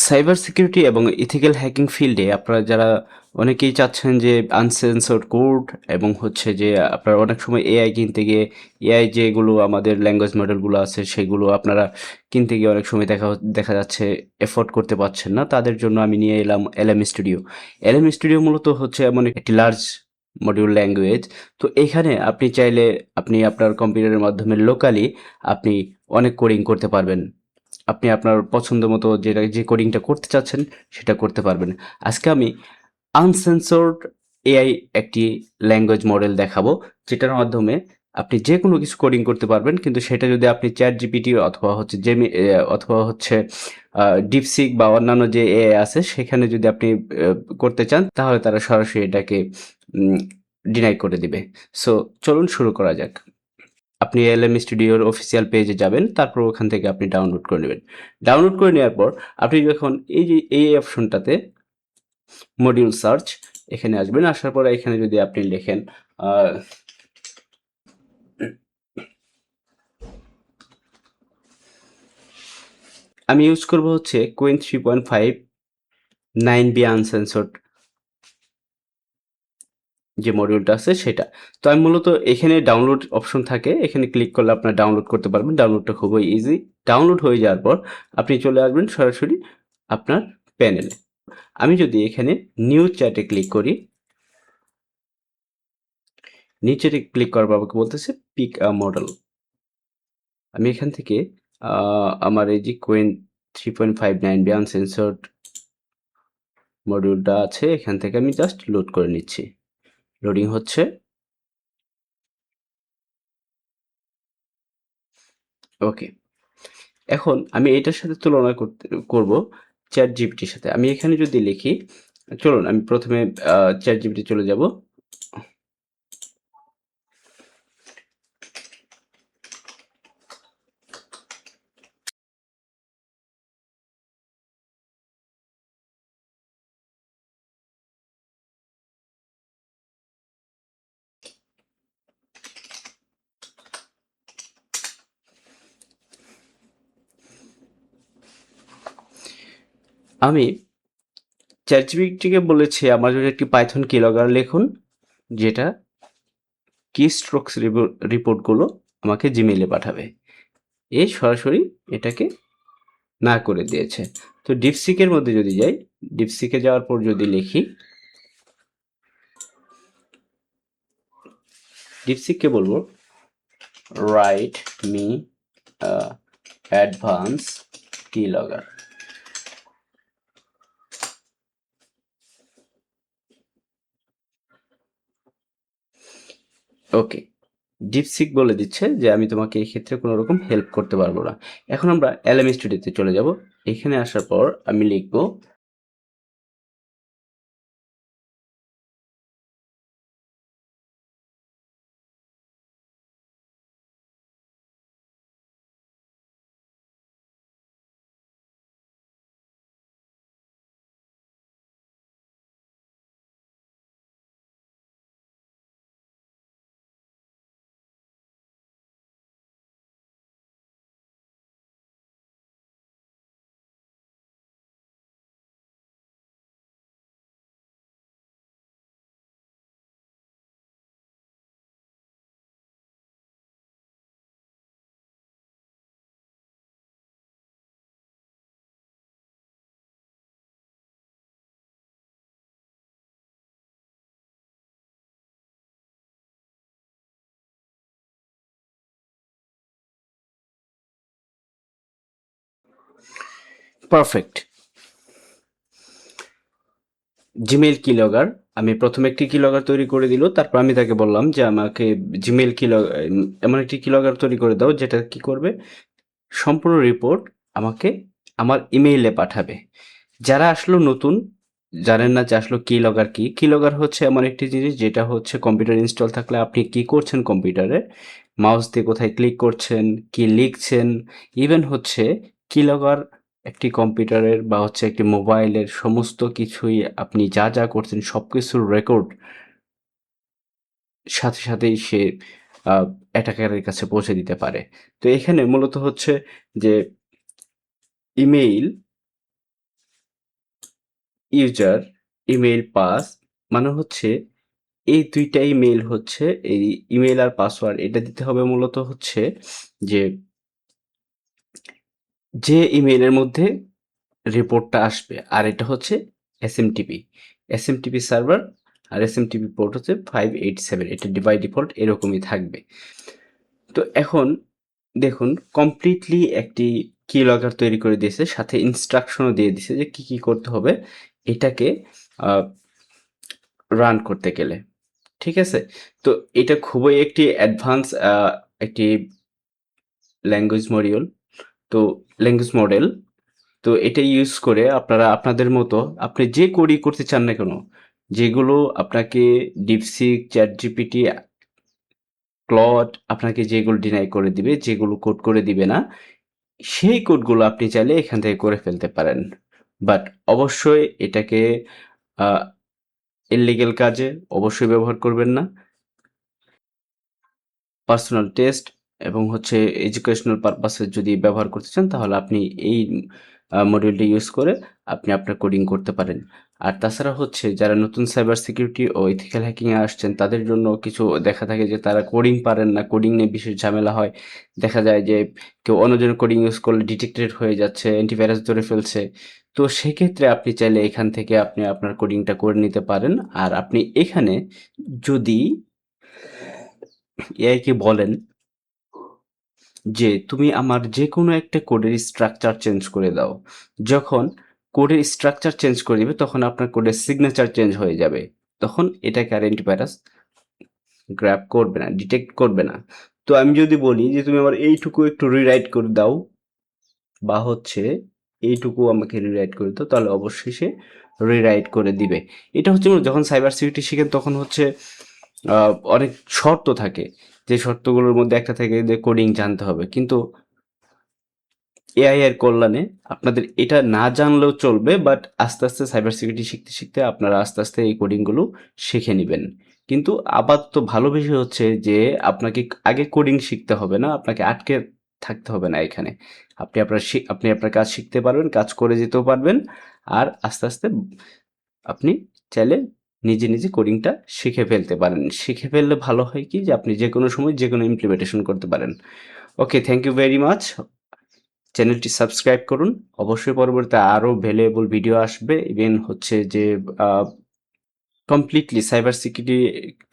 Cyber security এবং ethical hacking ফিল্ডে আপনারা যারা অনেকেই চাচ্ছেন যে আনসেন্সরড কোড এবং হচ্ছে যে আপনারা অনেক সময় এআই কিনতে গিয়ে এআই যেগুলো আমাদের ল্যাঙ্গুয়েজ মডেলগুলো আছে সেগুলো আপনারা কিনতে গিয়ে অনেক সময় দেখা যাচ্ছে এফোর্ড করতে পারছেন না। তাদের জন্য আমি নিয়ে এলাম এলএম স্টুডিও। এলএম স্টুডিও মূলত হচ্ছে এমন একটি লার্জ মডিউল ল্যাঙ্গুয়েজ। তো এখানে আপনি চাইলে আপনি আপনার কম্পিউটারের মাধ্যমে লোকালি আপনি অনেক কোডিং করতে পারবেন। আপনি আপনার পছন্দ মতো যে কোডিংটা করতে চাচ্ছেন সেটা করতে পারবেন। আজকে আমি আনসেন্সরড এআই একটি ল্যাঙ্গুয়েজ মডেল দেখাবো, যেটার মাধ্যমে আপনি যে কোনো কিছু কোডিং করতে পারবেন। কিন্তু সেটা যদি আপনি ChatGPT অথবা হচ্ছে অথবা হচ্ছে ডিপসিক বা অন্যান্য যে এআই আছে সেখানে যদি আপনি করতে চান তাহলে তারা সরাসরি এটাকে ডিনাই করে দিবে। সো চলুন শুরু করা যাক। আপনি এলএম স্টুডিওর অফিসিয়াল পেজে যাবেন, তারপর ওখান থেকে আপনি ডাউনলোড করে নেবেন। ডাউনলোড করে নেওয়ার পর আপনি যখন এই যে এই অপশনটাতে মডিউল সার্চ এখানে আসবেন, আসার পর এখানে যদি আপনি লেখেন আমি ইউজ করব হচ্ছে কুইন 3.5 9B আনসেন্সর্ড যে মডিউলটা আছে সেটা। তো আমি মূলত এখানে ডাউনলোড অপশন থাকে, এখানে ক্লিক করলে আপনার ডাউনলোড করতে পারবেন। ডাউনলোডটা খুবই ইজি। ডাউনলোড হয়ে যাওয়ার পর আপনি চলে আসবেন সরাসরি আপনার প্যানেলে। আমি যদি এখানে নিউ চ্যাটে ক্লিক করি, নিচে ক্লিক করার পর আমাকে বলতেছে পিক আ মডেল। আমি এখান থেকে আমার এই যে কুইন 3.59 আনসেন্সর্ড মডিউলটা আছে এখান থেকে আমি জাস্ট লোড করে নিচ্ছি। লোডিং হচ্ছে। ওকে। এখন আমি এটার সাথে তুলনা করব চ্যাট জিপিটির সাথে। আমি এখানে যদি লিখি, চলুন আমি প্রথমে চ্যাট জিপিটি চলে যাব। আমি চ্যাট জিপিটিকে বলেছি আমার জন্য একটি পাইথন কিলগার লিখুন, যেটা কি স্ট্রোকস রিপোর্টগুলো আমাকে জিমেইলে পাঠাবে। এ সরাসরি এটাকে না করে দিয়েছে। তো ডিপসিকের মধ্যে যদি যাই, ডিপসিকে যাওয়ার পর যদি লিখি, ডিপসিককে বলবো রাইট মি অ্যাডভান্স কিলগার। ওকে, ডিপসিক বলে দিচ্ছে যে আমি তোমাকে এই ক্ষেত্রে কোনো রকম হেল্প করতে পারবো না। এখন আমরা এলএম স্টুডিওতে চলে যাব। এখানে আসার পর আমি লিখব পারফেক্ট জিমেইল কিলগার। আমি প্রথমে একটি কিলগার তৈরি করে দিল, তারপর আমি তাকে বললাম যে আমাকে জিমেইল কিলগার এমন একটি কিলগার তৈরি করে দাও যেটা কি করবে, সম্পূর্ণ রিপোর্ট আমাকে আমার ইমেইলে পাঠাবে। যারা আসলো নতুন, জানেন না যে আসলে কিলগার কি। কিলগার হচ্ছে এমন একটি জিনিস যেটা হচ্ছে কম্পিউটার ইনস্টল থাকলে আপনি কি করছেন কম্পিউটারে, মাউস দিয়ে কোথায় ক্লিক করছেন, কি লিখছেন, ইভেন হচ্ছে কিলগার একটি কম্পিউটারের বা হচ্ছে একটি মোবাইলের সমস্ত কিছুই আপনি যা যা করছেন সব কিছুর রেকর্ড সাথে সাথেই সে অ্যাটাকারের কাছে পৌঁছে দিতে পারে। তো এখানে মূলত হচ্ছে যে ইমেইল ইউজার ইমেইল পাস মানে হচ্ছে এই ২ টা ইমেইল হচ্ছে এই ইমেইল আর পাসওয়ার্ড এটা দিতে হবে মূলত হচ্ছে যে, যে ইমেইলের মধ্যে রিপোর্টটা আসবে। আর এটা হচ্ছে এসএমটিপি। এসএমটিপি সার্ভার আর এসএমটিপি পোর্ট হচ্ছে 587 এটা বাই ডিফল্ট এরকমই থাকবে। তো এখন দেখুন কমপ্লিটলি একটি কিলগার তৈরি করে দিয়েছে, সাথে ইনস্ট্রাকশনও দিয়ে দিছে যে কি করতে হবে এটাকে রান করতে গেলে। ঠিক আছে? তো এটা খুবই একটি অ্যাডভান্স একটি ল্যাঙ্গুয়েজ মডিউল তো ল্যাঙ্গুয়েজ মডেল। তো এটা ইউজ করে আপনারা আপনাদের মতো আপনি যে কোডই করতে চান না কেন, যেগুলো আপনাকে ডিপসিক, চ্যাটজিপিটি, ক্লড আপনাকে যেগুলো ডিনাই করে দিবে, যেগুলো কোড করে দিবে না, সেই কোডগুলো আপনি চাইলে এখান থেকে করে ফেলতে পারেন। বাট অবশ্যই এটাকে ইল্লিগ্যাল কাজে অবশ্যই ব্যবহার করবেন না। পার্সোনাল টেস্ট এবং হচ্ছে এডুকেশনাল পারপাসে যদি ব্যবহার করতে চান তাহলে আপনি এই মডিউলটি ইউজ করে আপনি আপনার কোডিং করতে পারেন। আর তাছাড়া হচ্ছে যারা নতুন সাইবার সিকিউরিটি ও এথিক্যাল হ্যাকিংয়ে আসছেন তাদের জন্য কিছু দেখা থাকে যে তারা কোডিং পারেন না, কোডিং নিয়ে বিশেষ ঝামেলা হয়। দেখা যায় যে কেউ অন্যজনের কোডিং ইউজ করলে ডিটেক্টেড হয়ে যাচ্ছে, অ্যান্টিভাইরাস ধরে ফেলছে। তো সেক্ষেত্রে আপনি চাইলে এখান থেকে আপনি আপনার কোডিংটা করে নিতে পারেন। আর আপনি এখানে যদি এআইকে বলেন যে তুমি আমার যেকোনো একটা কোডের স্ট্রাকচার চেঞ্জ করে দাও। যখন কোডের স্ট্রাকচার চেঞ্জ করে দিবে তখন আপনার কোডের সিগনেচার চেঞ্জ হয়ে যাবে। তখন এটাকে আর অ্যান্টিভাইরাস গ্র্যাব করবে না, ডিটেক্ট করবে না। তো আমি যদি বলি যে তুমি আমার এইটুকু একটু রিরাইট করে দাও বা হচ্ছে এইটুকু আমাকে রিরাইট করে দাও তাহলে অবশ্যই সে রিরাইট করে দিবে। এটা হচ্ছে যখন সাইবার সিকিউরিটি শিখেন তখন হচ্ছে অনেক শর্ত থাকে, যে শর্তগুলোর মধ্যে একটা থাকে যে কোডিং জানতে হবে, কিন্তু এআই এর কল্যাণে আপনাদের এটা না জানলেও চলবে, বাট আস্তে আস্তে সাইবার সিকিউরিটি শিখতে শিখতে আপনারা আস্তে আস্তে এই কোডিংগুলো শিখে নেবেন। কিন্তু আপাতত ভালো বিষয় হচ্ছে যে আপনাকে আগে কোডিং শিখতে হবে না, আপনাকে আটকে থাকতে হবে না এখানে। আপনি আপনার কাজ শিখতে পারবেন, কাজ করে যেতেও পারবেন। আর আস্তে আস্তে আপনি চাইলে নিজে নিজে কোডিংটা শিখে ফেলতে পারেন। শিখে ফেললে ভালো হয় কি যে আপনি যে কোনো সময় যে কোনো ইমপ্লিমেন্টেশন করতে পারেন। ওকে, থ্যাংক ইউ ভেরি মাচ। চ্যানেলটি সাবস্ক্রাইব করুন। অবশ্যই পরবর্তীতে আরও ভ্যালুয়েবল ভিডিও আসবে। ইভেন হচ্ছে যে কমপ্লিটলি সাইবার সিকিউরিটি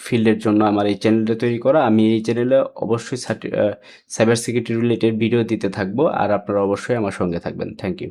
ফিল্ডের জন্য আমার এই চ্যানেলটা তৈরি করা। আমি এই চ্যানেলে অবশ্যই সাইবার সিকিউরিটি রিলেটেড ভিডিও দিতে থাকবো। আর আপনারা অবশ্যই আমার সঙ্গে থাকবেন। Thank you.